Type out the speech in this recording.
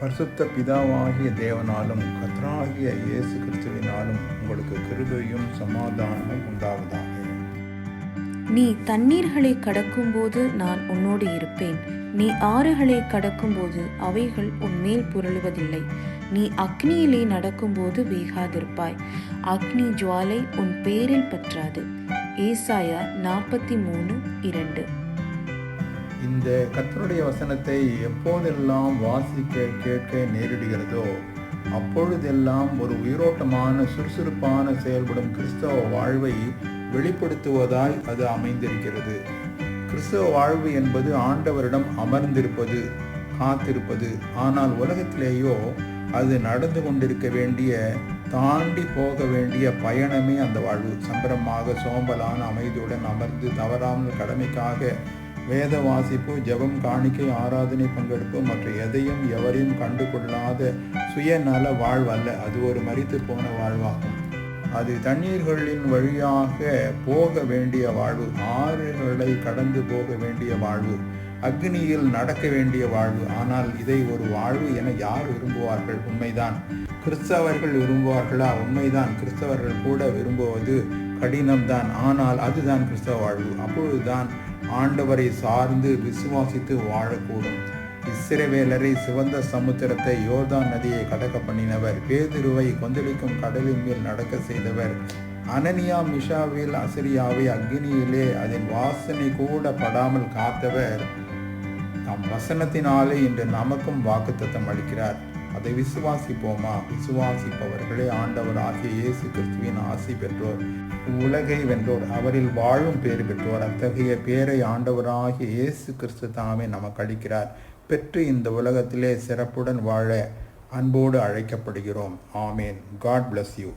பரிசுத்த பிதாவாகிய தேவனாலும் கர்த்தராகிய இயேசு கிறிஸ்துவினாலும் உங்களுக்கு கிருபையும் சமாதானமும் உண்டாவதாக. நீ தண்ணீர்களை கடக்கும்போது நான் உன்னோடு இருப்பேன். நீ ஆறுகளை கடக்கும்போது அவைகள் உன்மேல் புரளுவதில்லை. நீ அக்னியிலே நடக்கும்போது வேகாதிருப்பாய். அக்னி ஜுவாலை உன் பேரில் பற்றாது. ஏசாயா 43:2. இந்த கர்த்தருடைய வசனத்தை எப்போதெல்லாம் வாசிக்க கேட்க நேரிடுகிறதோ அப்பொழுதெல்லாம் ஒரு உயிரோட்டமான சுறுசுறுப்பான செயல்படும் கிறிஸ்தவ வாழ்வை வெளிப்படுத்துவதாய் அது அமைந்திருக்கிறது. கிறிஸ்தவ வாழ்வு என்பது ஆண்டவரிடம் அமர்ந்திருப்பது, காத்திருப்பது. ஆனால் உலகத்திலேயோ அது நடந்து கொண்டிருக்க வேண்டிய, தாண்டி போக வேண்டிய பயணமே அந்த வாழ்வு. சம்பரமாக சோம்பலான அமைதியுடன் அமர்ந்து தவறாமல் கடமைக்காக வேத வாசிப்பு, ஜெபம், காணிக்கை, ஆராதனை, பங்கெடுப்பு மற்ற எதையும் எவரையும் கண்டு கொள்ளாத சுயநல வாழ்வல்ல. அது ஒரு மரித்து போன வாழ்வாகும். அது தண்ணீர்களின் வழியாக போக வேண்டிய வாழ்வு, ஆறுகளை கடந்து போக வேண்டிய வாழ்வு, அக்னியில் நடக்க வேண்டிய வாழ்வு. ஆனால் இதை ஒரு வாழ்வு என யார் விரும்புவார்கள்? உண்மைதான். கிறிஸ்தவர்கள் விரும்புவார்களா? உண்மைதான். கிறிஸ்தவர்கள் கூட விரும்புவது கடினம்தான். ஆனால் அதுதான் கிறிஸ்தவ வாழ்வு. அப்பொழுதுதான் ஆண்டவரை சார்ந்து விசுவாசித்து வாழக்கூடும். இஸ்ரவேலரை சிவந்த சமுத்திரத்தை, யோர்தான் நதியை கடக்க பண்ணினவர், பேதுருவை கொந்தளிக்கும் கடலின் மேல் நடக்க செய்தவர், அனனியா மிஷாவில் அசரியாவை அக்னியிலே அதன் வாசனை கூட படாமல் காத்தவர் நம் வசனத்தினாலே இன்று நமக்கும் வாக்குத்தத்தம் அளிக்கிறார். அதை விசுவாசிப்போமா? விசுவாசிப்பவர்களே ஆண்டவர் ஆகிய இயேசு கிறிஸ்துவின் ஆசி பெற்றோர், உலகை வென்றோர், அவரில் வாழும் பேறு பெற்றோர். அத்தகைய பேரை ஆண்டவராகிய இயேசு கிறிஸ்து தாமே நமக்கு அளிக்கிறார். பெற்று இந்த உலகத்திலே சிறப்புடன் வாழ அன்போடு அழைக்கப்படுகிறோம். ஆமேன். God bless you.